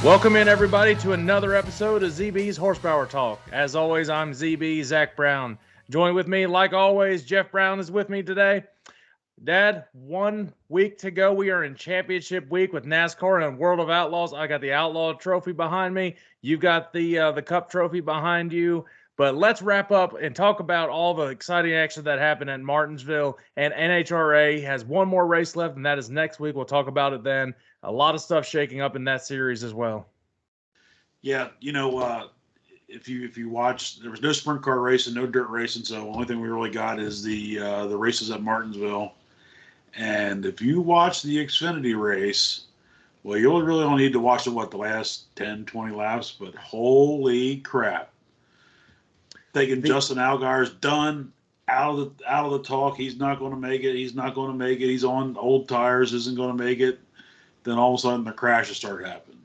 Welcome in, everybody, to another episode of ZB's Horsepower Talk. As always, I'm ZB, Zack Brown. Join with me, like always, Jeff Brown is with me today. Dad, 1 week to go. We are in championship week with NASCAR and World of Outlaws. I got the Outlaw trophy behind me. You've got the Cup trophy behind you. But let's wrap up and talk about all the exciting action that happened at Martinsville. And NHRA has one more race left, and that is next week. We'll talk about it then. A lot of stuff shaking up in that series as well. Yeah, if you watch, there was no sprint car racing, no dirt racing, so the only thing we really got is the races at Martinsville. And if you watch the Xfinity race, well, you really only need to watch the last 10, 20 laps, but holy crap. Thinking Justin Allgaier's done, out of the talk. He's not going to make it. He's on old tires, isn't going to make it. Then all of a sudden the crashes start happening,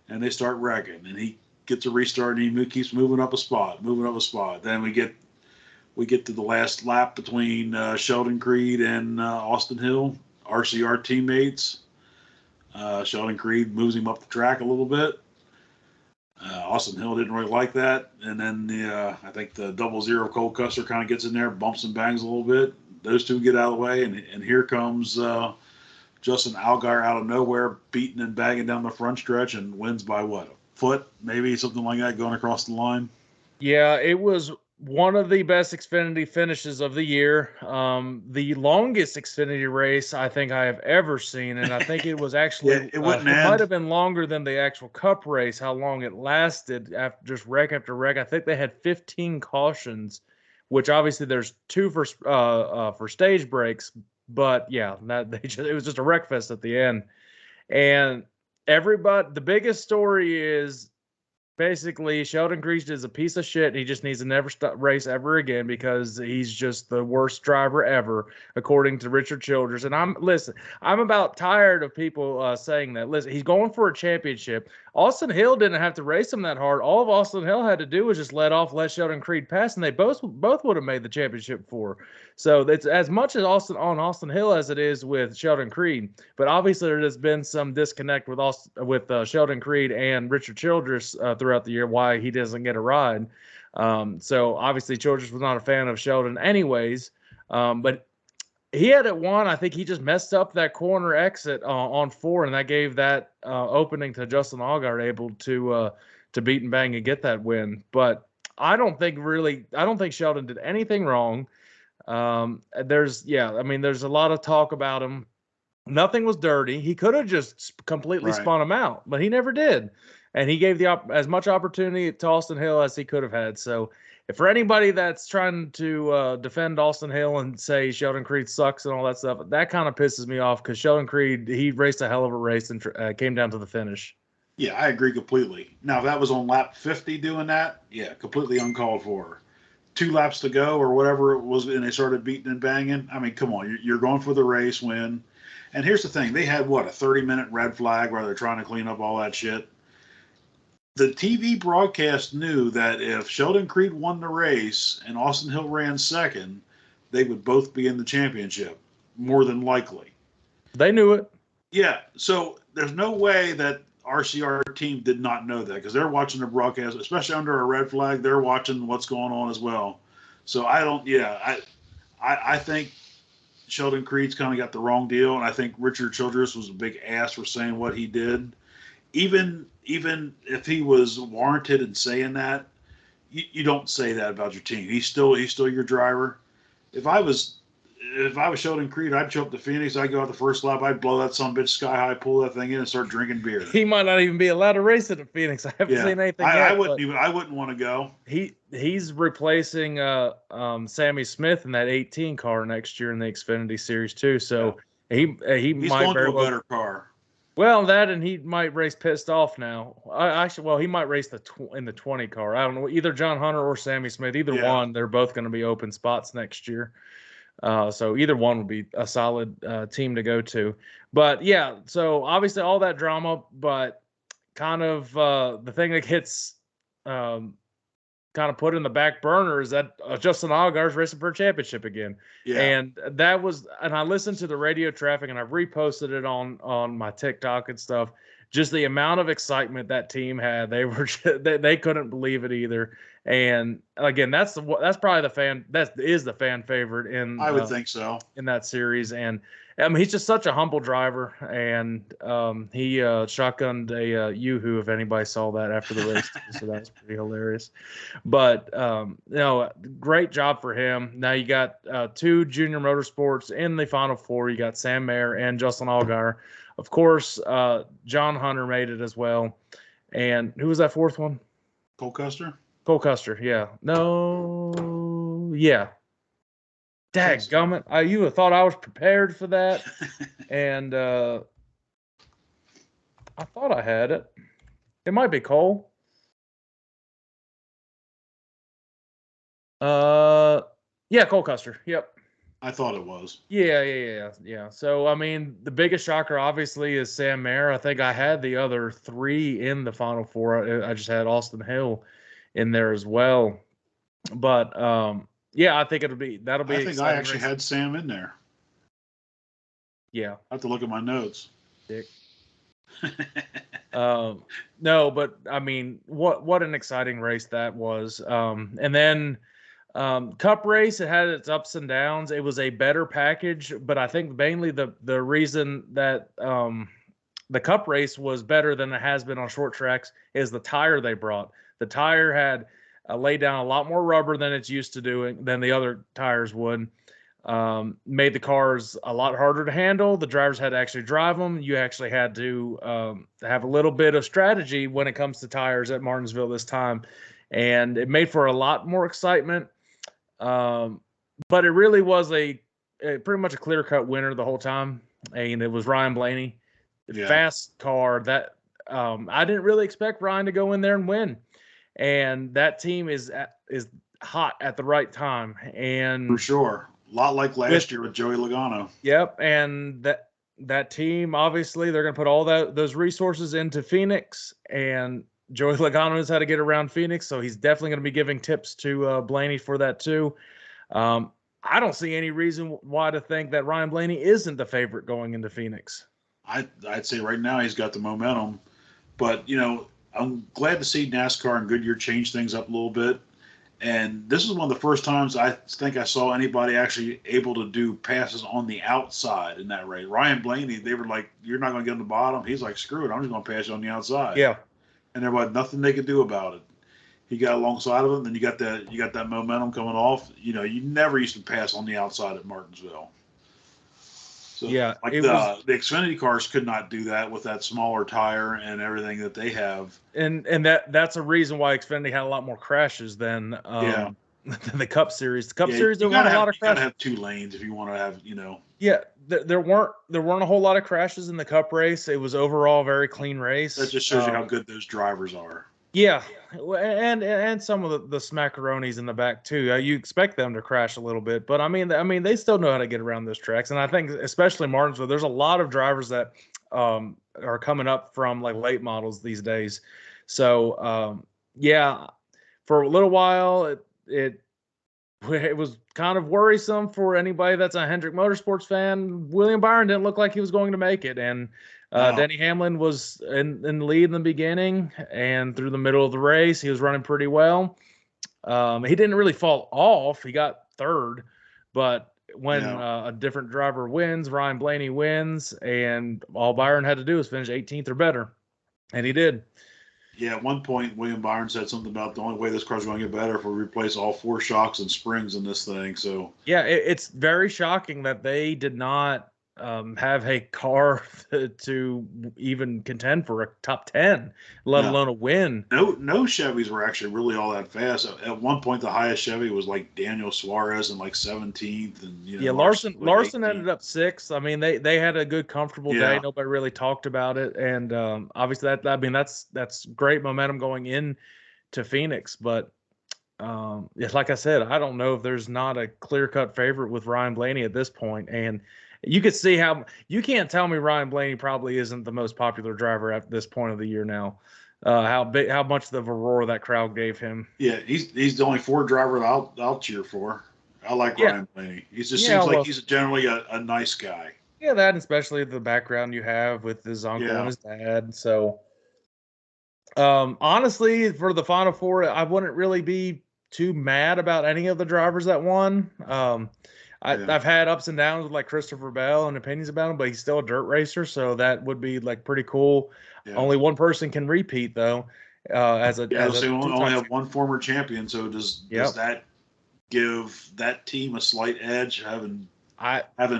and they start wrecking, and he gets a restart, and he keeps moving up a spot. Then we get to the last lap between Sheldon Creed and Austin Hill, RCR teammates. Sheldon Creed moves him up the track a little bit. Austin Hill didn't really like that, and then I think the 00 Cole Custer kind of gets in there, bumps and bangs a little bit. Those two get out of the way, and here comes Justin Allgaier out of nowhere, beating and banging down the front stretch, and wins by what, a foot, maybe something like that, going across the line. Yeah, it was one of the best Xfinity finishes of the year. The longest Xfinity race I think I have ever seen, and I think it was actually it might have been longer than the actual Cup race. How long it lasted after just wreck after wreck. I think they had 15 cautions, which obviously there's 2 for stage breaks. But yeah, it was just a wreck fest at the end, and everybody. The biggest story is basically Sheldon Creed is a piece of shit. He just needs to never race ever again because he's just the worst driver ever, according to Richard Childress. And I'm about tired of people saying that. Listen, he's going for a championship. Austin Hill didn't have to race him that hard. All of Austin Hill had to do was just let Sheldon Creed pass, and they both would have made the championship for. So it's as much as Austin Hill as it is with Sheldon Creed. But obviously there has been some disconnect with Sheldon Creed and Richard Childress throughout the year, why he doesn't get a ride. So obviously Childress was not a fan of Sheldon anyways. But he had it won. I think he just messed up that corner exit on 4, and that gave that opening to Justin Allgaier able to beat and bang and get that win. But I don't think Sheldon did anything wrong. There's a lot of talk about him. Nothing was dirty. He could have just completely spun him out, but he never did. And he gave as much opportunity to Austin Hill as he could have had. So for anybody that's trying to defend Austin Hill and say Sheldon Creed sucks and all that stuff, that kind of pisses me off because Sheldon Creed, he raced a hell of a race and came down to the finish. Yeah, I agree completely. Now, if that was on lap 50 doing that, yeah, completely uncalled for. 2 laps to go or whatever it was, and they started beating and banging. I mean, come on, you're going for the race win. And here's the thing. They had, a 30-minute red flag where they're trying to clean up all that shit. The TV broadcast knew that if Sheldon Creed won the race and Austin Hill ran second, they would both be in the championship, more than likely. They knew it. Yeah, so there's no way that RCR team did not know that because they're watching the broadcast, especially under a red flag. They're watching what's going on as well. So I think Sheldon Creed's kind of got the wrong deal, and I think Richard Childress was a big ass for saying what he did. Even if he was warranted in saying that, you don't say that about your team. He's still your driver. If I was Sheldon Creed, I'd show up to Phoenix. I'd go out the first lap. I'd blow that son of a bitch sky high, pull that thing in, and start drinking beer. He might not even be allowed to race it at Phoenix. I haven't seen anything yet. I wouldn't want to go. He's replacing Sammy Smith in that 18 car next year in the Xfinity Series too. So he's might going to a better car. Well, that, and he might race pissed off now. He might race in the 20 car. I don't know. Either John Hunter or Sammy Smith, either one, they're both going to be open spots next year. So either one would be a solid team to go to. But yeah, so obviously all that drama, but kind of the thing that gets kind of put in the back burner is that Justin Allgaier's racing for a championship again. Yeah. And I listened to the radio traffic and I've reposted it on my TikTok and stuff. just the amount of excitement that team had, they couldn't believe it either. And again, that's probably the fan favorite I would think so. in that series. And I mean, he's just such a humble driver, and he shotgunned a Yoo-hoo, if anybody saw that after the race. So that was pretty hilarious. But great job for him. Now you got 2 junior motorsports in the Final Four. You got Sam Mayer and Justin Allgaier. Of course, John Hunter made it as well. And who was that 4th one? Cole Custer? Cole Custer, yeah. No, yeah. Dadgummit. You would have thought I was prepared for that. And I thought I had it. It might be Cole. Yeah, Cole Custer. Yep. I thought it was. Yeah. So, I mean, the biggest shocker, obviously, is Sam Mayer. I think I had the other 3 in the Final Four. I just had Austin Hill in there as well. But, yeah, I think that'll be. I think I actually had Sam in there. Yeah. I have to look at my notes. Dick. No, but, I mean, what an exciting race that was. And then Cup race, it had its ups and downs. It was a better package, but I think mainly the reason that the Cup race was better than it has been on short tracks is the tire they brought. The tire had laid down a lot more rubber than it's used to doing than the other tires would. Made the cars a lot harder to handle. The drivers had to actually drive them. You actually had to have a little bit of strategy when it comes to tires at Martinsville this time, and it made for a lot more excitement. But it really was a pretty much a clear-cut winner the whole time, and it was Ryan Blaney. Yeah. Fast car that I didn't really expect Ryan to go in there and win, and that team is hot at the right time. And for sure, a lot like last year with Joey Logano. Yep, and that team, obviously, they're going to put all those resources into Phoenix, and Joey Logano knows how to get around Phoenix, so he's definitely going to be giving tips to Blaney for that too. I don't see any reason why to think that Ryan Blaney isn't the favorite going into Phoenix. I'd say right now he's got the momentum, but I'm glad to see NASCAR and Goodyear change things up a little bit. And this is one of the first times I think I saw anybody actually able to do passes on the outside in that race. Ryan Blaney, they were like, "You're not going to get on the bottom." He's like, "Screw it, I'm just going to pass you on the outside." Yeah. And there was nothing they could do about it. He got alongside of him, then you got that momentum coming off. You never used to pass on the outside at Martinsville. So, yeah, like the Xfinity cars could not do that with that smaller tire and everything that they have. And that's a reason why Xfinity had a lot more crashes than the Cup Series. The Cup Series, there weren't a lot of crashes. You gotta have 2 lanes if you want to have, Yeah, there weren't a whole lot of crashes in the Cup race. It was overall a very clean race. That just shows you how good those drivers are. Yeah, and some of the smackaronis in the back too. You expect them to crash a little bit, but I mean they still know how to get around those tracks. And I think especially Martinsville, there's a lot of drivers that are coming up from like late models these days. So yeah, for a little while it was kind of worrisome for anybody that's a Hendrick Motorsports fan. William Byron didn't look like he was going to make it, and Denny Hamlin was in the lead in the beginning, and through the middle of the race, he was running pretty well. He didn't really fall off. He got 3rd, but when a different driver wins, Ryan Blaney wins, and all Byron had to do was finish 18th or better, and he did. Yeah, at one point, William Byron said something about the only way this car's going to get better if we replace all 4 shocks and springs in this thing. So yeah, it's very shocking that they did not have a car to even contend for a top 10, let alone a win. No Chevys were actually really all that fast. At one point, the highest Chevy was like Daniel Suarez in like 17th, and Larson ended up 6th. I mean, they had a good, comfortable day. Nobody really talked about it, and obviously that's great momentum going in to Phoenix. But like I said, I don't know if there's not a clear-cut favorite with Ryan Blaney at this point, and you could see how you can't tell me Ryan Blaney probably isn't the most popular driver at this point of the year now. How much of a roar that crowd gave him. Yeah, he's the only Ford driver I'll cheer for. I like Ryan Blaney. He just seems like he's generally a nice guy. Yeah, that, and especially the background you have with his uncle and his dad. So, honestly, for the Final Four, I wouldn't really be too mad about any of the drivers that won. I've had ups and downs with like Christopher Bell and opinions about him, but he's still a dirt racer, so that would be like pretty cool. Yeah. Only one person can repeat though, as a so we only have one former champion. So does that give that team a slight edge, having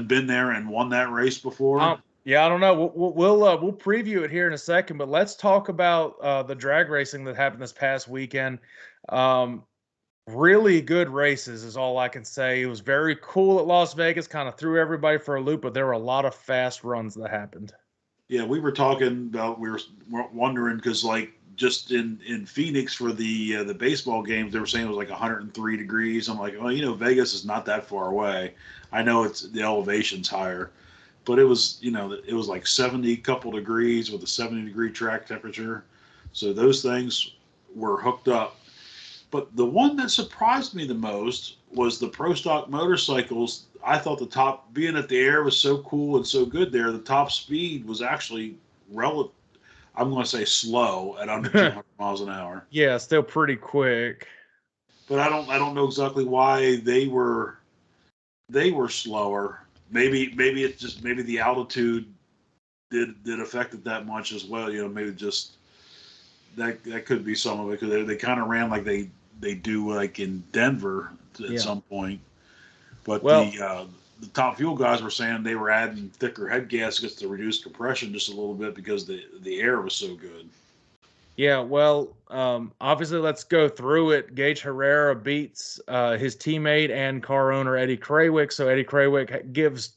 been there and won that race before? Yeah, I don't know. We'll preview it here in a second, but let's talk about the drag racing that happened this past weekend. Really good races is all I can say. It was very cool at Las Vegas, kind of threw everybody for a loop, but there were a lot of fast runs that happened. Yeah, we were talking about, we were wondering, because like just in Phoenix for the baseball games, they were saying it was like 103 degrees. I'm like, well, Vegas is not that far away. I know the elevation's higher, but it was, it was like 70 couple degrees with a 70-degree track temperature. So those things were hooked up. But the one that surprised me the most was the Pro Stock motorcycles. I thought the top, being that the air was so cool and so good there, the top speed was actually I'm going to say slow at under 200 miles an hour. Yeah, still pretty quick. But I don't know exactly why they were slower. Maybe it's just maybe the altitude did affect it that much as well. Maybe just that could be some of it, because they kind of ran like they do like in Denver at some point. But the top fuel guys were saying they were adding thicker head gaskets to reduce compression just a little bit because the air was so good. Yeah, well, obviously, let's go through it. Gage Herrera beats his teammate and car owner Eddie Krawick. So Eddie Krawick gives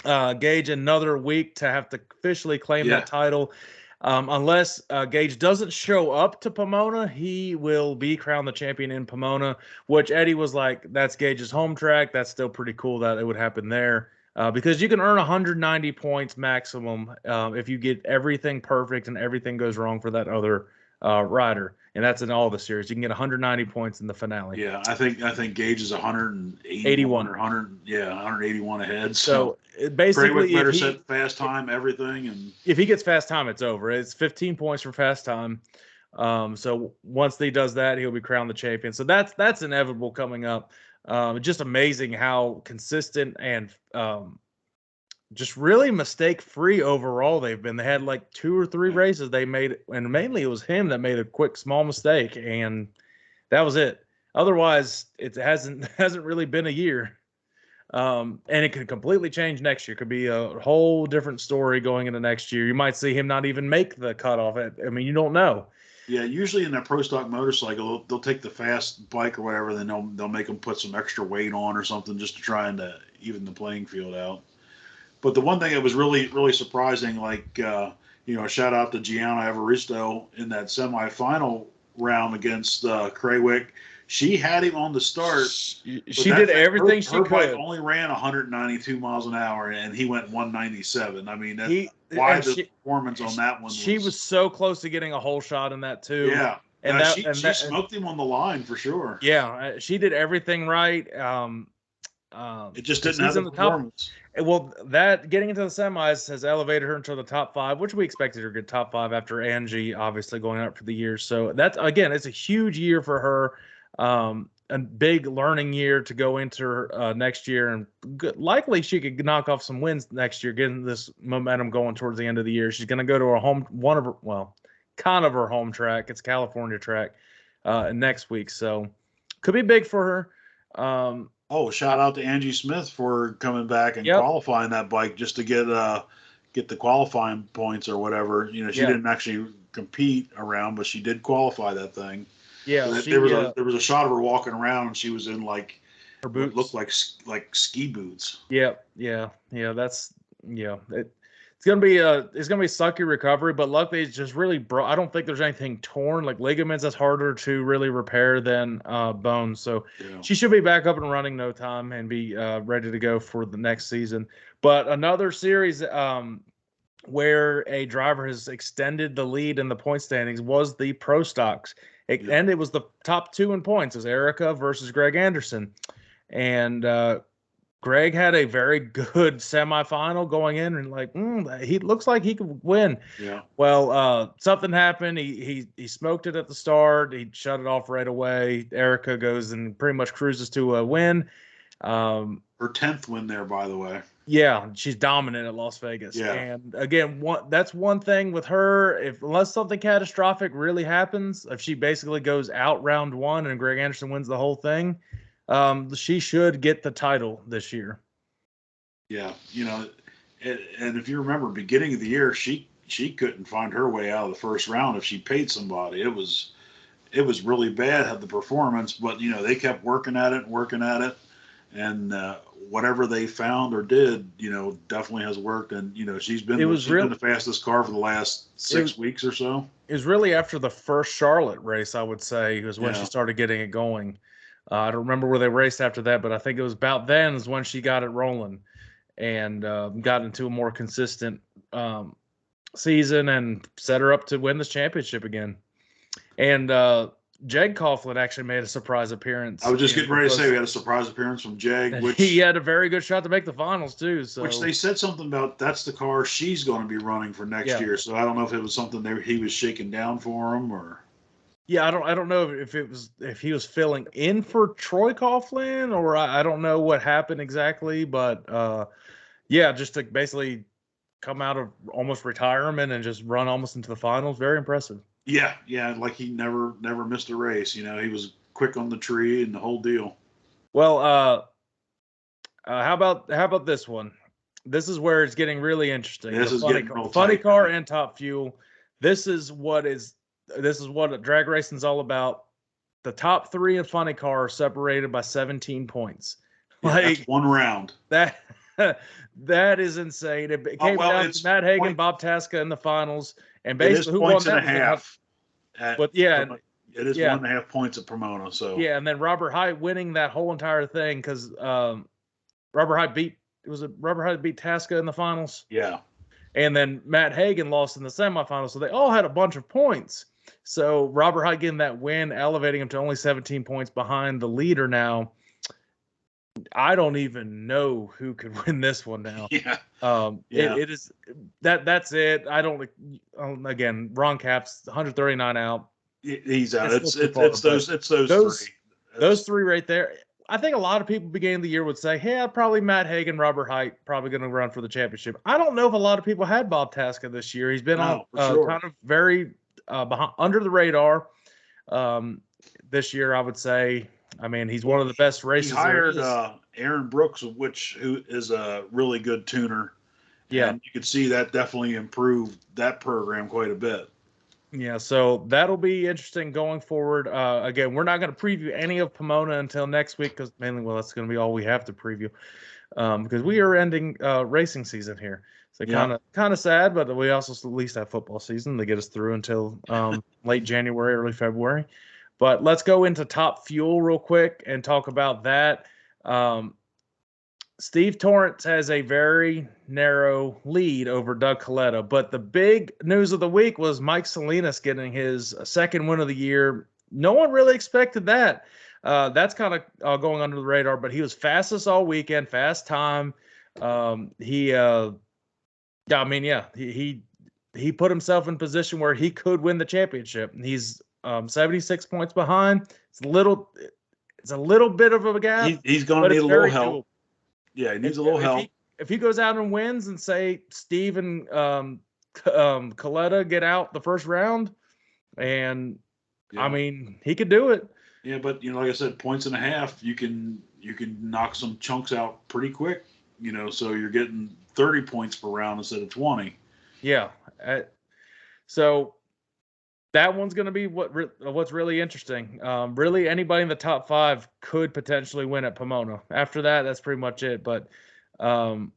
Gage another week to have to officially claim that title. Unless Gage doesn't show up to Pomona, he will be crowned the champion in Pomona, which Eddie was like, that's Gage's home track. That's still pretty cool that it would happen there. Because you can earn 190 points maximum if you get everything perfect and everything goes wrong for that other rider. And that's in all the series. You can get 190 points in the finale. Yeah, I think Gage is 181 or 181 ahead. So basically, better set fast time, everything, and if he gets fast time, it's over. It's 15 points for fast time. So once he does that, he'll be crowned the champion. So that's inevitable coming up. Just amazing how consistent and just really mistake-free overall they've been. They had like 2 or 3 races they made, and mainly it was him that made a quick small mistake, and that was it. Otherwise, it hasn't really been a year. And it could completely change next year. Could be a whole different story going into next year. You might see him not even make the cutoff. I mean, you don't know. Yeah, usually in that Pro Stock motorcycle, they'll take the fast bike or whatever, then they'll make them put some extra weight on or something just to try and even the playing field out. But the one thing that was really, really surprising, like, shout out to Gianna Evaristo in that semifinal round against Krawick. She had him on the start. She did everything she could. Her bike only ran 192 miles an hour, and he went 197. I mean, the performance on that one. She was so close to getting a whole shot in that too. Yeah, and she smoked him on the line for sure. Yeah, she did everything right. It just didn't have the performance. Well, that getting into the semis has elevated her into the top 5, which we expected her to get top 5 after Angie obviously going up for the year. So that's, again, it's a huge year for her. A big learning year to go into next year, and likely she could knock off some wins next year, getting this momentum going towards the end of the year. She's going to go to her kind of her home track. It's California track next week, so could be big for her. Shout out to Angie Smith for coming back and qualifying that bike just to get the qualifying points or whatever. She didn't actually compete around, but she did qualify that thing. Yeah, there was a shot of her walking around, and she was in like her boots, looked like ski boots. Yeah. It's gonna be a sucky recovery, but luckily it's just really I don't think there's anything torn, like ligaments. That's harder to really repair than bones. So she should be back up and running no time and be ready to go for the next season. But another series where a driver has extended the lead in the point standings was the Pro Stocks. And it was the top 2 in points. It was Erica versus Greg Anderson. And Greg had a very good semifinal going in, and like he looks like he could win. Yeah. Well, something happened. He smoked it at the start. He shut it off right away. Erica goes and pretty much cruises to a win. Her 10th win there, by the way. Yeah, she's dominant at Las Vegas. Yeah. And again, that's one thing with her. Unless something catastrophic really happens, if she basically goes out round one and Greg Anderson wins the whole thing, she should get the title this year. Yeah, and if you remember, beginning of the year, she couldn't find her way out of the first round if she paid somebody. It was really bad, had the performance, but they kept working at it, and whatever they found or did, definitely has worked. And she's been the fastest car for the last 6 weeks or so. It was really after the first Charlotte race, I would say, was when she started getting it going. I don't remember where they raced after that, but I think it was about then is when she got it rolling and got into a more consistent season and set her up to win this championship again. And Jeg Coughlin actually made a surprise appearance. I was just getting ready to say we had a surprise appearance from Jeg. Which he had a very good shot to make the finals, too. So. Which they said something about that's the car she's going to be running for next year. So I don't know if it was something he was shaking down for him or... Yeah, I don't know if he was filling in for Troy Coughlin or I don't know what happened exactly, but just to basically come out of almost retirement and just run almost into the finals, very impressive. Yeah, like he never missed a race. He was quick on the tree and the whole deal. Well, how about this one? This is where it's getting really interesting. This is getting real funny tight, car man. and Top Fuel. This is what drag racing is all about. The top three in funny car are separated by 17 points. Yeah, that's one round. That is insane. It came down to Matt Hagan, Bob Tasca in the finals, and basically who won that? 1.5. But yeah, it is 1.5 points at Pomona. So yeah, and then Robert Hight winning that whole entire thing because Robert Hight beat Tasca in the finals. Yeah. And then Matt Hagan lost in the semifinals, so they all had a bunch of points. So Robert Hight getting that win, elevating him to only 17 points behind the leader now. I don't even know who could win this one now. Yeah. It is that's it. I don't. Again, Ron Capps 139 out. He's out. It's those three. Those three right there. I think a lot of people beginning of the year would say, "Hey, probably Matt Hagan, Robert Hight, probably going to run for the championship." I don't know if a lot of people had Bob Tasca this year. He's been kind of very behind, under the radar this year. I would say. I mean, he's one of the best racers. He hired Aaron Brooks, who is a really good tuner. Yeah, and you could see that definitely improved that program quite a bit. Yeah, so that'll be interesting going forward. Again, we're not going to preview any of Pomona until next week because that's going to be all we have to preview because we are ending racing season here. So kind of sad, but we also at least have football season to get us through until late January, early February. But let's go into Top Fuel real quick and talk about that. Steve Torrance has a very narrow lead over Doug Coletta, but the big news of the week was Mike Salinas getting his second win of the year. No one really expected that. That's kind of going under the radar, but he was fastest all weekend, fast time. He put himself in position where he could win the championship. He's 76 points behind. It's a little bit of a gap. He's going to need a little help. Doable. Yeah, he needs a little help. If he goes out and wins and say Steve and Coletta get out the first round, and I mean he could do it. Yeah, but like I said, 1.5 points, you can knock some chunks out pretty quick. So you're getting 30 points per round instead of 20. Yeah, so that one's going to be what's really interesting. Really, anybody in the top 5 could potentially win at Pomona. After that, that's pretty much it. But it's going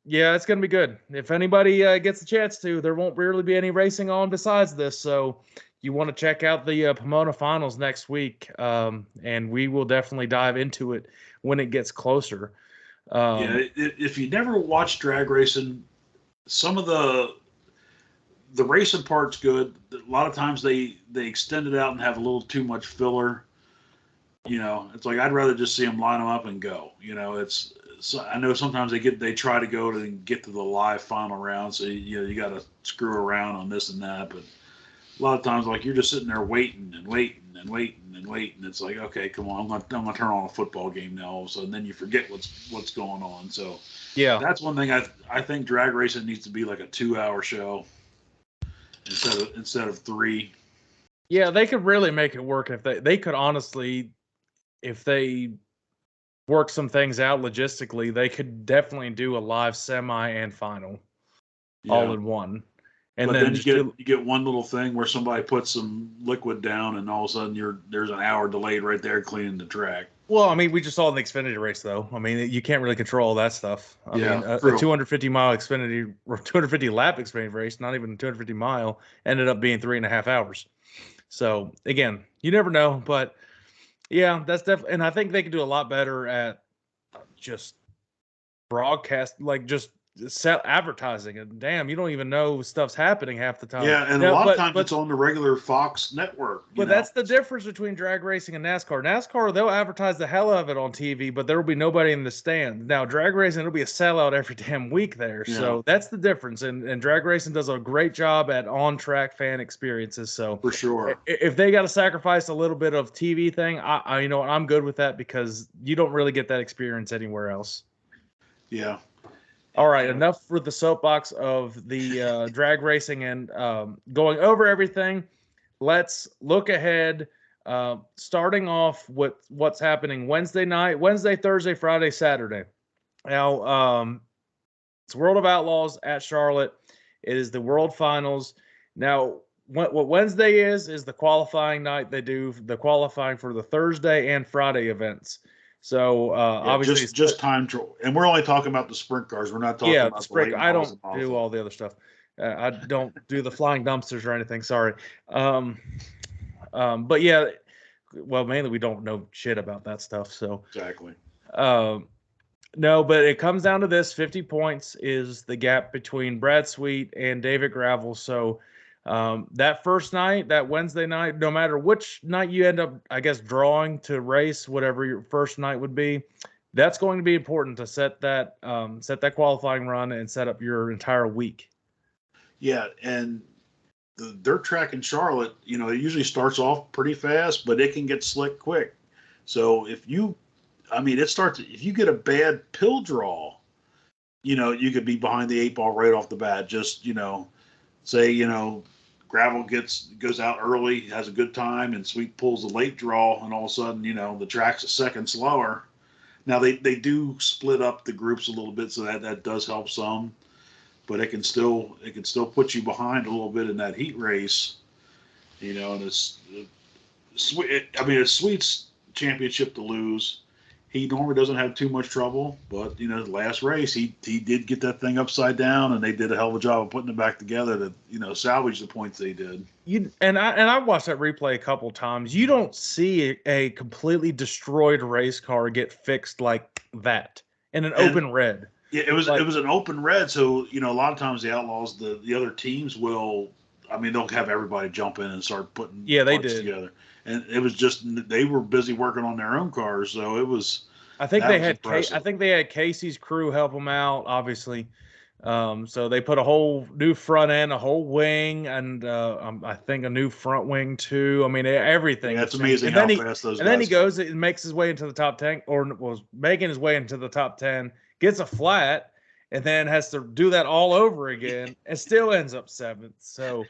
to be good. If anybody gets a chance to, there won't really be any racing on besides this. So you want to check out the Pomona finals next week, and we will definitely dive into it when it gets closer. If you never watched drag racing, some of the racing part's good. A lot of times they extend it out and have a little too much filler. It's like I'd rather just see them line them up and go. I know sometimes they try to go to get to the live final round, so you got to screw around on this and that. But a lot of times, like you're just sitting there waiting and waiting and waiting and waiting. It's like, okay, come on, I'm gonna turn on a football game now. All of a sudden, then you forget what's going on. So Yeah. that's one thing I think drag racing needs to be like a 2-hour show instead of 3. Yeah, they could really make it work if they could honestly, if they work some things out logistically, they could definitely do a live semi and final all in one. And but then you get one little thing where somebody puts some liquid down, and all of a sudden there's an hour delayed right there cleaning the track. Well, I mean, we just saw in the Xfinity race, though. I mean, you can't really control all that stuff. I mean, a 250-mile Xfinity or 250-lap Xfinity race, not even 250-mile, ended up being 3.5 hours. So again, you never know, but yeah, that's definitely, and I think they could do a lot better at just broadcast, like just advertising. And damn, you don't even know stuff's happening half the time. Yeah, and a lot of times it's on the regular Fox network. But that's the difference between drag racing and NASCAR. NASCAR, they'll advertise the hell out of it on TV, but there will be nobody in the stand. Now, drag racing, it'll be a sellout every damn week there. Yeah. So that's the difference. And drag racing does a great job at on-track fan experiences. So for sure, if they got to sacrifice a little bit of TV thing, I'm good with that because you don't really get that experience anywhere else. Yeah. All right, enough for the soapbox of the drag racing and going over everything. Let's look ahead, starting off with what's happening Wednesday night, Wednesday, Thursday, Friday, Saturday. Now, it's World of Outlaws at Charlotte. It is the World Finals. Now, what Wednesday is the qualifying night. They do the qualifying for the Thursday and Friday events. So obviously, just time trial, and we're only talking about the sprint cars. We're not talking about the sprint. I don't do all the other stuff. I don't do the flying dumpsters or anything. Sorry. But yeah, well, mainly we don't know shit about that stuff. So exactly. No, but it comes down to this: 50 points is the gap between Brad Sweet and David Gravel. So that first night, that Wednesday night, no matter which night you end up, I guess, drawing to race, whatever your first night would be, that's going to be important to set that qualifying run and set up your entire week. Yeah, and the dirt track in Charlotte, it usually starts off pretty fast, but it can get slick quick. So if you get a bad pill draw, you could be behind the 8 ball right off the bat. Just, say, Gravel goes out early, has a good time, and Sweet pulls the late draw, and all of a sudden, the track's a second slower. Now they do split up the groups a little bit, so that does help some, but it can still put you behind a little bit in that heat race, and it's Sweet's championship to lose. He normally doesn't have too much trouble, but the last race he did get that thing upside down, and they did a hell of a job of putting it back together to salvage the points they did. I watched that replay a couple times. You don't see a completely destroyed race car get fixed like that in an open red. Yeah, it was an open red, so a lot of times the Outlaws, the other teams will, they'll have everybody jump in and start putting parts together. And it was just they were busy working on their own cars, so it was. I think they had Casey's crew help them out, obviously. So they put a whole new front end, a whole wing, and I think a new front wing too. I mean, everything. Yeah, it's amazing how fast those. And then he goes and makes his way into the top 10, or was making his way into the top 10, gets a flat, and then has to do that all over again, and still ends up 7th. So.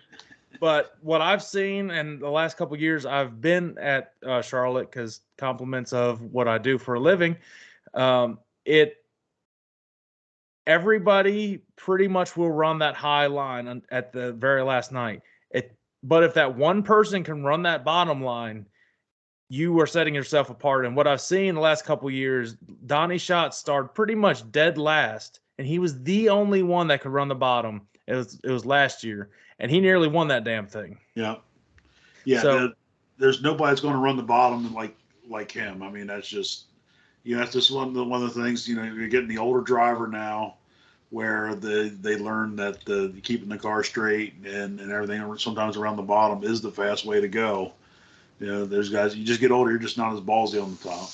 But what I've seen in the last couple of years, I've been at Charlotte because compliments of what I do for a living. Everybody pretty much will run that high line at the very last night. But if that one person can run that bottom line, you are setting yourself apart. And what I've seen the last couple of years, Donnie Schatz started pretty much dead last, and he was the only one that could run the bottom. It was last year. And he nearly won that damn thing. Yeah. Yeah. So, there's nobody that's going to run the bottom like him. I mean, that's just, that's just one of the things, you're getting the older driver now where they learn that keeping the car straight and everything sometimes around the bottom is the fast way to go. You know, there's guys, you just get older, you're just not as ballsy on the top.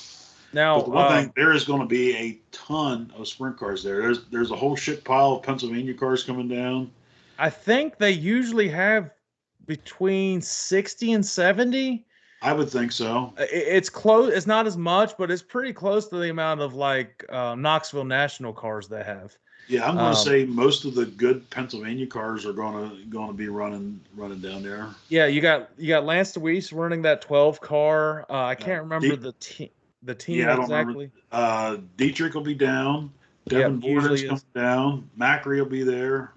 Now, But the one thing, there is going to be a ton of sprint cars there. There's a whole shit pile of Pennsylvania cars coming down. I think they usually have between 60 and 70. I would think so. It's close. It's not as much, but it's pretty close to the amount of like Knoxville National cars they have. Yeah, I'm going to say most of the good Pennsylvania cars are going to be running down there. Yeah, you got Lance DeWeese running that 12 car. I can't remember the team yeah, exactly. I don't remember. Dietrich will be down. Devin Borden's coming down. Macri will be there.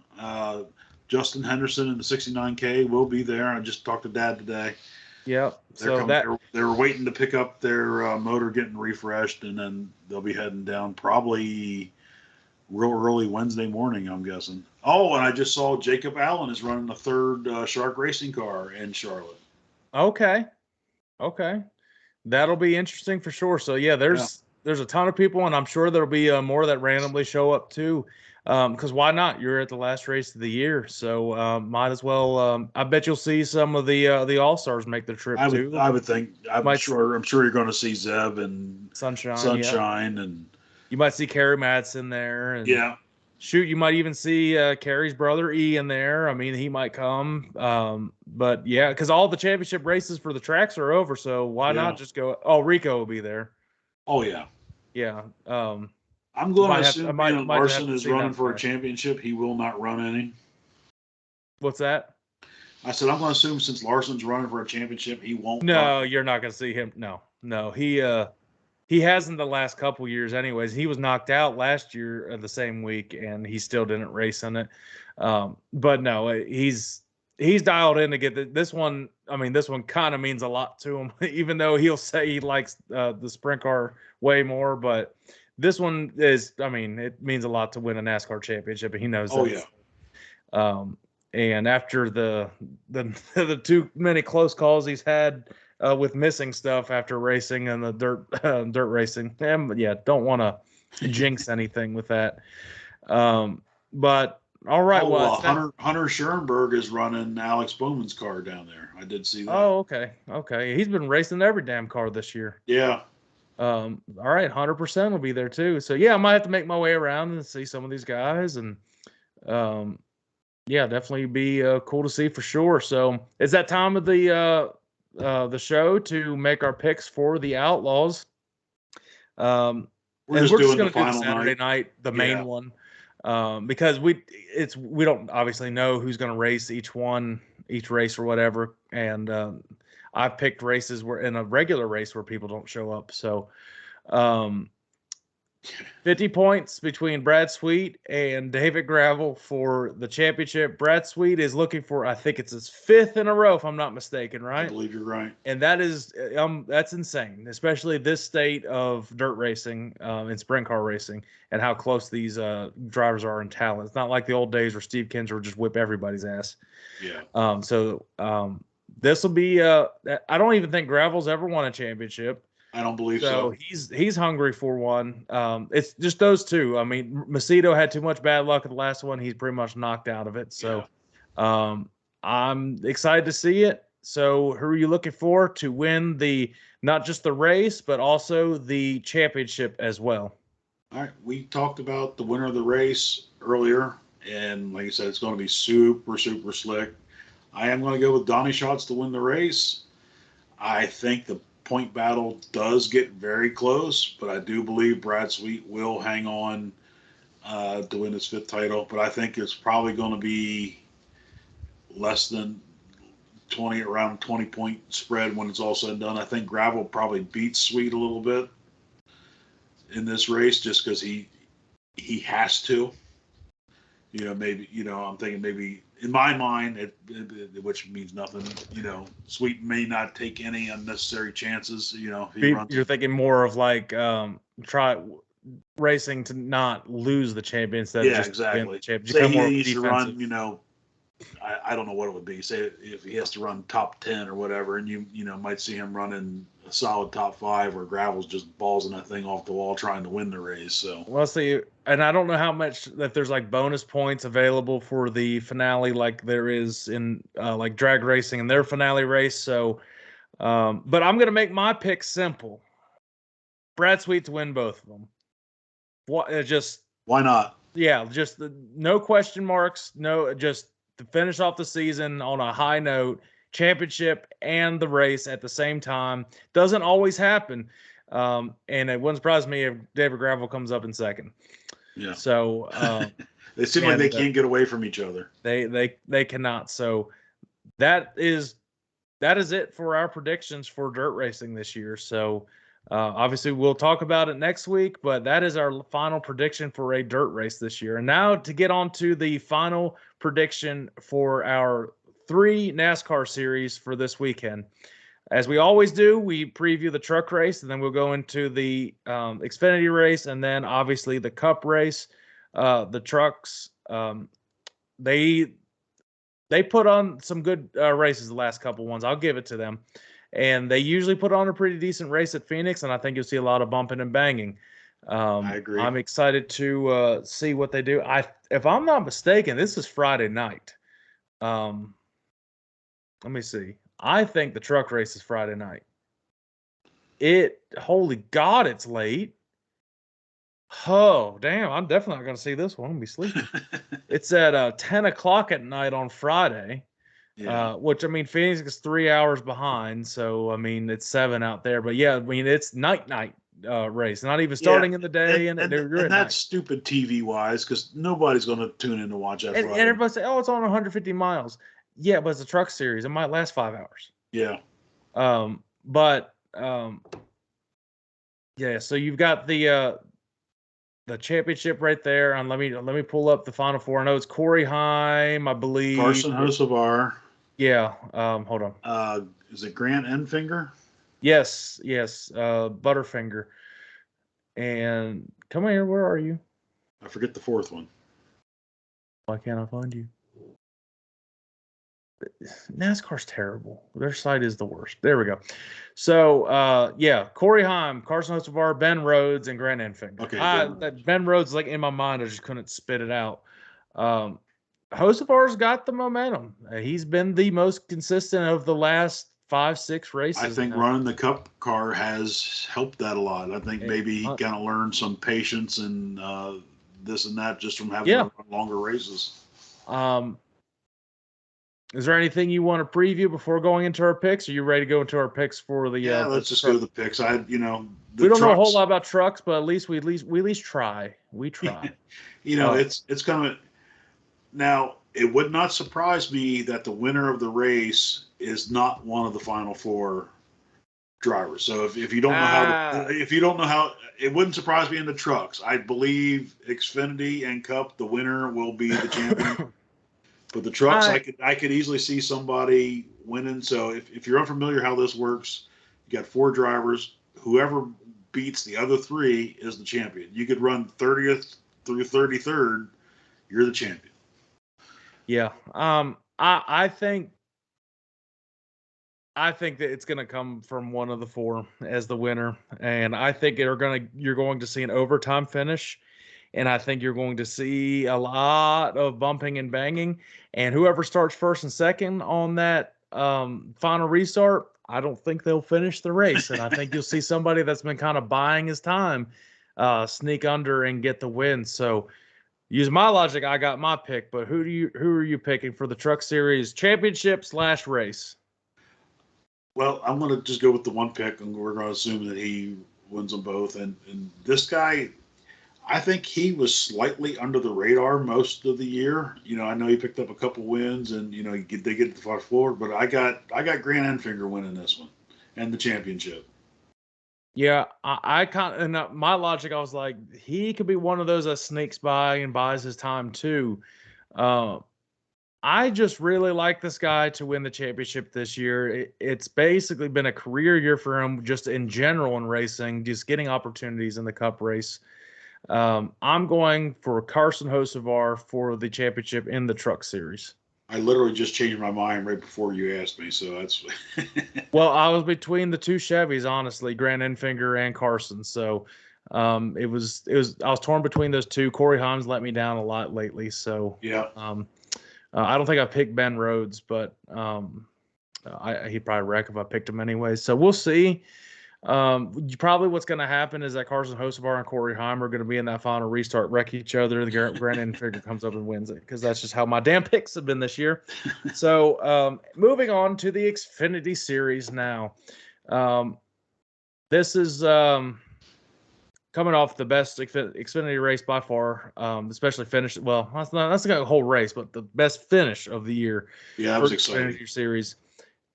Justin Henderson in the 69K will be there. I just talked to Dad today. Yep. They were waiting to pick up their motor, getting refreshed, and then they'll be heading down probably real early Wednesday morning, I'm guessing. Oh, and I just saw Jacob Allen is running the third Shark Racing car in Charlotte. Okay. That'll be interesting for sure. So yeah, there's a ton of people, and I'm sure there'll be more that randomly show up too. Because why not? You're at the last race of the year, so might as well. I bet you'll see some of the All-Stars make the trip too. I would think. I'm sure you're going to see Zeb and Sunshine, and you might see Kerry Madsen there. And yeah. Shoot, you might even see Kerry's brother E in there. I mean, he might come. But yeah, because all the championship races for the tracks are over, so why not just go? Oh, Rico will be there. Oh yeah. Yeah. I'm going to assume Larson is running for a championship. He will not run any. What's that? I said I'm going to assume since Larson's running for a championship, he won't. No, you're not going to see him. No, he hasn't the last couple years, anyways. He was knocked out last year the same week, and he still didn't race in it. But no, he's dialed in to get this one. I mean, this one kind of means a lot to him, even though he'll say he likes the sprint car way more, but. This one is, I mean, it means a lot to win a NASCAR championship, and he knows that. Oh, yeah. And after the too many close calls he's had with missing stuff after racing and the dirt racing, yeah, don't want to jinx anything with that. But all right, Hunter Schoenberg is running Alex Bowman's car down there. I did see that. Oh, okay. He's been racing every damn car this year. Yeah. All right, 100% will be there too. So yeah, I might have to make my way around and see some of these guys, and yeah, definitely be cool to see for sure. So it's that time of the show to make our picks for the Outlaws. We're just going to do the Saturday night, the main one, because we don't obviously know who's going to race each race or whatever, and I've picked races where in a regular race where people don't show up. So 50 points between Brad Sweet and David Gravel for the championship. Brad Sweet is looking for, I think it's his 5th in a row, if I'm not mistaken, right? I believe you're right. And that is, that's insane, especially this state of dirt racing and sprint car racing and how close these drivers are in talent. It's not like the old days where Steve Kinser would just whip everybody's ass. Yeah. This will be. I don't even think Gravel's ever won a championship. I don't believe so. He's hungry for one. It's just those two. I mean, Macedo had too much bad luck at the last one. He's pretty much knocked out of it. So, I'm excited to see it. So, who are you looking for to win not just the race, but also the championship as well? All right, we talked about the winner of the race earlier, and like I said, it's going to be super, super slick. I am going to go with Donnie Schatz to win the race. I think the point battle does get very close, but I do believe Brad Sweet will hang on to win his 5th title. But I think it's probably going to be less than 20, around 20-point spread when it's all said and done. I think Gravel probably beats Sweet a little bit in this race just because he has to. Maybe, I'm thinking maybe in my mind, which means nothing, Sweet may not take any unnecessary chances, You're thinking more of like try racing to not lose the champion instead of just exactly. win the championship. Say he needs to run, I don't know what it would be. Say if he has to run top 10 or whatever, and you might see him running a solid top 5 where Gravel's just ballsing that thing off the wall trying to win the race. So well, see, and I don't know how much that there's like bonus points available for the finale, like there is in like drag racing and their finale race. So But I'm gonna make my pick simple. Brad Sweet to win both of them. What? Just Why not? yeah, just no question marks. No, just to finish off the season on a high note. Championship and the race at the same time doesn't always happen, and it wouldn't surprise me if David Gravel comes up in second. Yeah. So they seem like they can't get away from each other. They cannot. So that is it for our predictions for dirt racing this year. So obviously we'll talk about it next week, but that is our final prediction for a dirt race this year. And now to get on to the final prediction for our 3 NASCAR series for this weekend. As we always do, we preview the truck race, and then we'll go into the Xfinity race, and then obviously the Cup race. The trucks, they put on some good races the last couple ones. I'll give it to them. And they usually put on a pretty decent race at Phoenix, and I think you'll see a lot of bumping and banging. I agree. I'm excited to see what they do. If I'm not mistaken, this is Friday night. Let me see. I think the truck race is Friday night. Holy God, it's late. Oh, damn. I'm definitely not going to see this one. I'm going to be sleeping. It's at 10 o'clock at night on Friday, which, I mean, Phoenix is 3 hours behind. So, I mean, it's 7 out there. But, yeah, I mean, it's night race. Not even starting in the day. And that's stupid TV-wise because nobody's going to tune in to watch that Friday. And everybody say, oh, it's on 150 miles. Yeah, but it's a truck series. It might last 5 hours. Yeah. Yeah, so you've got the championship right there. And let me pull up the final 4. I know it's Corey Heim, I believe. Carson Hocevar. Yeah. Hold on. Is it Grant Enfinger? Yes. Butterfinger. And come here, where are you? I forget the 4th one. Why can't I find you? NASCAR's terrible. Their site is the worst. There we go. So, Corey Heim, Carson Hocevar, Ben Rhodes, and Grant Enfinger. Okay. Ben Rhodes, like in my mind, I just couldn't spit it out. Hocevar's got the momentum. He's been the most consistent of the last 5-6 races. I think running the Cup car has helped that a lot. I think maybe he kind of learned some patience and this and that just from having to run longer races. Is there anything you want to preview before going into our picks? Are you ready to go into our picks for the? Yeah, let's just go to the picks. We don't know a whole lot about trucks, but at least we try. We try. It's kind of now. It would not surprise me that the winner of the race is not one of the final 4 drivers. So if you don't know how, it wouldn't surprise me in the trucks. I believe Xfinity and Cup, the winner will be the champion. But the trucks, I could easily see somebody winning. So if you're unfamiliar how this works, you got 4 drivers. Whoever beats the other 3 is the champion. You could run 30th through 33rd. You're the champion. Yeah. I think that it's going to come from one of the 4 as the winner, and I think you're going to see an overtime finish. And I think you're going to see a lot of bumping and banging. And whoever starts first and second on that final restart, I don't think they'll finish the race. And I think you'll see somebody that's been kind of buying his time sneak under and get the win. So use my logic, I got my pick. But who are you picking for the Truck Series championship / race? Well, I'm going to just go with the one pick, and we're going to assume that he wins them both. And this guy, I think he was slightly under the radar most of the year. I know he picked up a couple wins, and they get to the final 4. But I got Grant Enfinger winning this one and the championship. Yeah, I kind of, my logic, I was like, he could be one of those that sneaks by and buys his time too. I just really like this guy to win the championship this year. It's basically been a career year for him, just in general in racing, just getting opportunities in the Cup race. I'm going for Carson Hocevar for the championship in the Truck Series. I literally just changed my mind right before you asked me, so that's. Well, I was between the 2 Chevys, honestly, Grant Enfinger and Carson. So, it was. I was torn between those 2. Corey Haim's let me down a lot lately, so yeah. I don't think I picked Ben Rhodes, but He'd probably wreck if I picked him anyway. So we'll see. Probably what's going to happen is that Carson Hocevar and Corey Heim are going to be in that final restart, wreck each other. The Brandon Figure comes up and wins it because that's just how my damn picks have been this year. So moving on to the Xfinity Series now. This is coming off the best Xfinity race by far, especially finish. Well, that's not a whole race, but the best finish of the year. Yeah, that was exciting. Xfinity Series.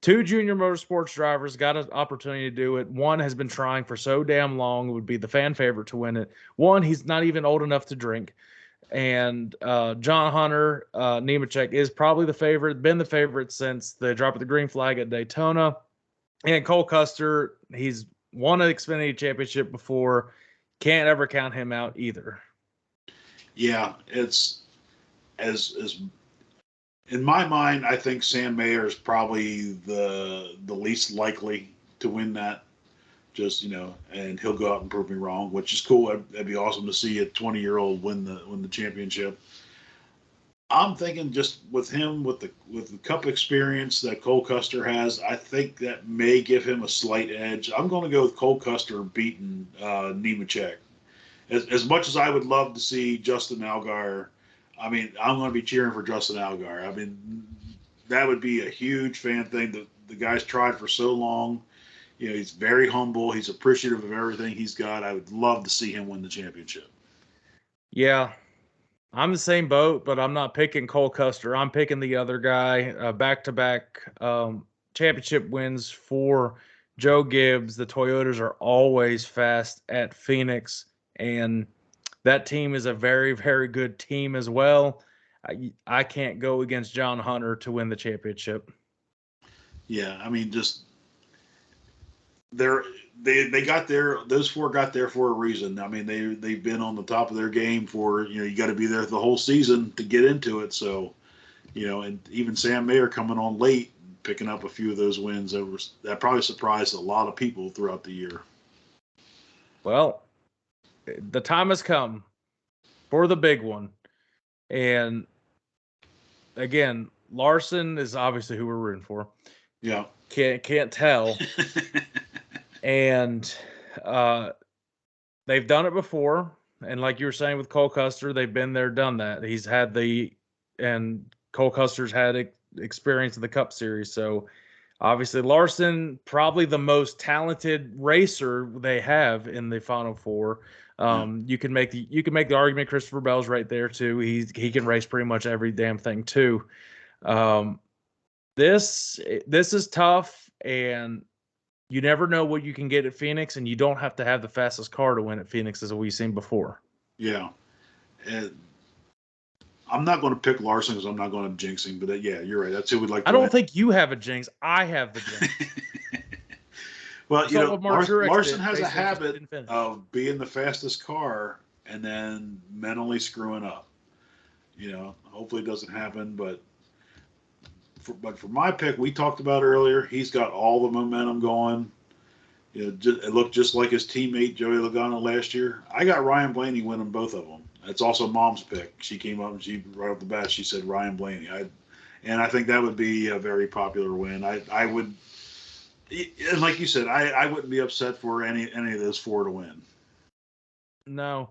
2 junior motorsports drivers got an opportunity to do it. One has been trying for so damn long, would be the fan favorite to win it. One, he's not even old enough to drink. And John Hunter Nemechek is probably the favorite, been the favorite since the drop of the green flag at Daytona. And Cole Custer, he's won an Xfinity championship before. Can't ever count him out either. Yeah, it's as in my mind, I think Sam Mayer is probably the least likely to win that. Just, and he'll go out and prove me wrong, which is cool. That'd be awesome to see a 20-year-old win the championship. I'm thinking just with him, with the Cup experience that Cole Custer has, I think that may give him a slight edge. I'm going to go with Cole Custer beating Nemechek. As much as I would love to see Justin Allgaier, I mean, I'm going to be cheering for Justin Allgaier. I mean, that would be a huge fan thing. The guy's tried for so long. He's very humble. He's appreciative of everything he's got. I would love to see him win the championship. Yeah, I'm the same boat, but I'm not picking Cole Custer. I'm picking the other guy. Back-to-back championship wins for Joe Gibbs. The Toyotas are always fast at Phoenix, and that team is a very, very good team as well. I can't go against John Hunter to win the championship. Yeah, I mean, just they got there. Those 4 got there for a reason. I mean, they've been on the top of their game for you got to be there the whole season to get into it. So, and even Sam Mayer coming on late, picking up a few of those wins, that probably surprised a lot of people throughout the year. Well, the time has come for the big one, and again, Larson is obviously who we're rooting for. Yeah, can't tell. And they've done it before. And like you were saying with Cole Custer, they've been there, done that. He's had and Cole Custer's had experience in the Cup Series. So obviously Larson, probably the most talented racer they have in the Final Four. You can make the argument Christopher Bell's right there too. He can race pretty much every damn thing too. This is tough, and you never know what you can get at Phoenix, and you don't have to have the fastest car to win at Phoenix, as we've seen before. Yeah. And I'm not going to pick Larson because I'm not going to jinx him, but yeah, you're right. That's who we'd like to I don't win. think you have a jinx. I have the jinx. Well, Larson has a habit of being the fastest car and then mentally screwing up. Hopefully it doesn't happen, but for my pick, we talked about earlier, he's got all the momentum going. It looked just like his teammate Joey Logano last year. I got Ryan Blaney winning both of them. It's also Mom's pick. She came up and right off the bat, she said Ryan Blaney. And I think that would be a very popular win. I would, and like you said, I wouldn't be upset for any of those 4 to win. No.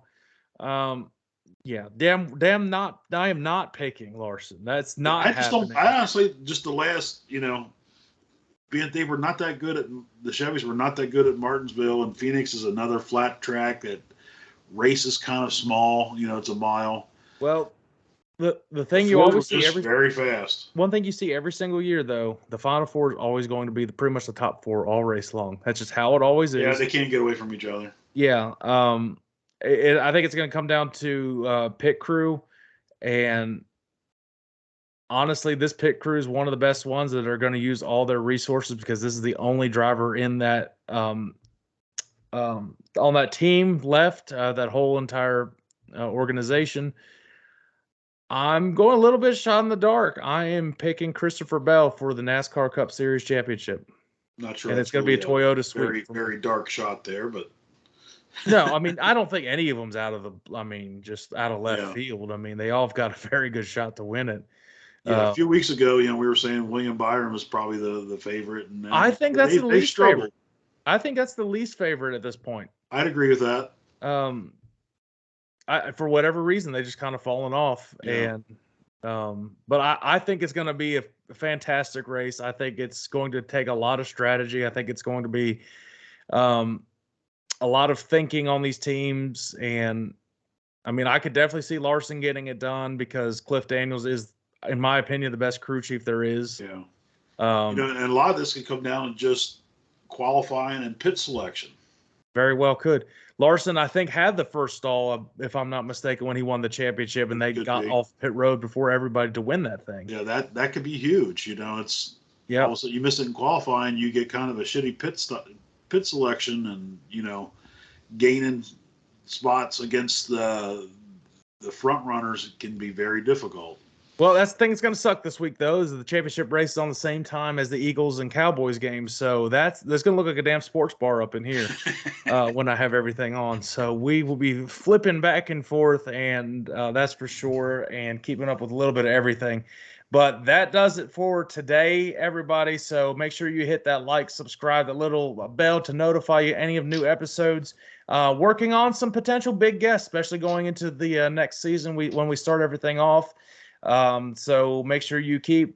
Yeah, damn not. I am not picking Larson. That's not happening. I honestly, just the last, being they were not that good the Chevys were not that good at Martinsville, and Phoenix is another flat track that race is kind of small. It's a mile. Well, the thing you always see very fast. One thing you see every single year, though, the Final Four is always going to be pretty much the top 4 all race long. That's just how it always is. Yeah, they can't get away from each other. Yeah. I think it's going to come down to pit crew, and honestly, this pit crew is one of the best ones that are going to use all their resources because this is the only driver in that on that team left, that whole entire organization. I'm going a little bit shot in the dark. I am picking Christopher Bell for the NASCAR Cup Series championship. Not sure. And it's going to be a Toyota sweep. Very, very dark shot there, but. No, I mean, I don't think any of them's just out of left field. I mean, they all have got a very good shot to win it. Yeah, a few weeks ago, we were saying William Byron was probably the favorite, and I think that's the least struggled. favorite. I think that's the least favorite at this point. I'd agree with that. For whatever reason, they just kind of fallen off, and but I think it's going to be a fantastic race. I think it's going to take a lot of strategy. I think it's going to be a lot of thinking on these teams, and I mean, I could definitely see Larson getting it done because Cliff Daniels is, in my opinion, the best crew chief there is. Yeah. And a lot of this could come down to just qualifying and pit selection. Very well could. Larson, I think, had the first stall, if I'm not mistaken, when he won the championship, and they got off pit road before everybody to win that thing. Yeah, that could be huge. It's also you miss it in qualifying, you get kind of a shitty pit selection, and gaining spots against the front runners can be very difficult. Well, that's the thing that's going to suck this week, though, is the championship race is on the same time as the Eagles and Cowboys games. So that's going to look like a damn sports bar up in here when I have everything on. So we will be flipping back and forth, and that's for sure, and keeping up with a little bit of everything. But that does it for today, everybody. So make sure you hit that like, subscribe, that little bell to notify you any of new episodes. Working on some potential big guests, especially going into the next season when we start everything off. So make sure you keep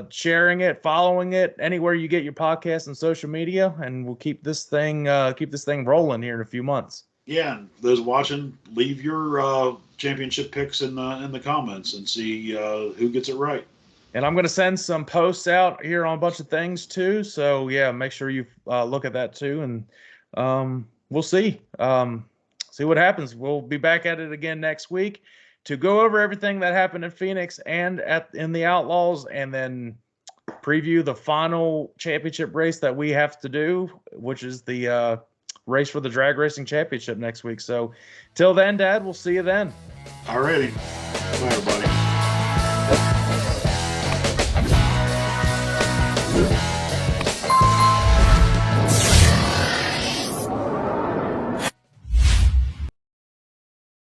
sharing it, following it anywhere you get your podcast and social media, and we'll keep this thing rolling here in a few months. Yeah, and those watching, leave your championship picks in the comments and see who gets it right. And I'm going to send some posts out here on a bunch of things too. So yeah, make sure you look at that too, and we'll see what happens. We'll be back at it again next week to go over everything that happened in Phoenix and in the Outlaws, and then preview the final championship race that we have to do, which is the race for the drag racing championship next week. So till then, Dad, we'll see you then. All righty. Bye, everybody.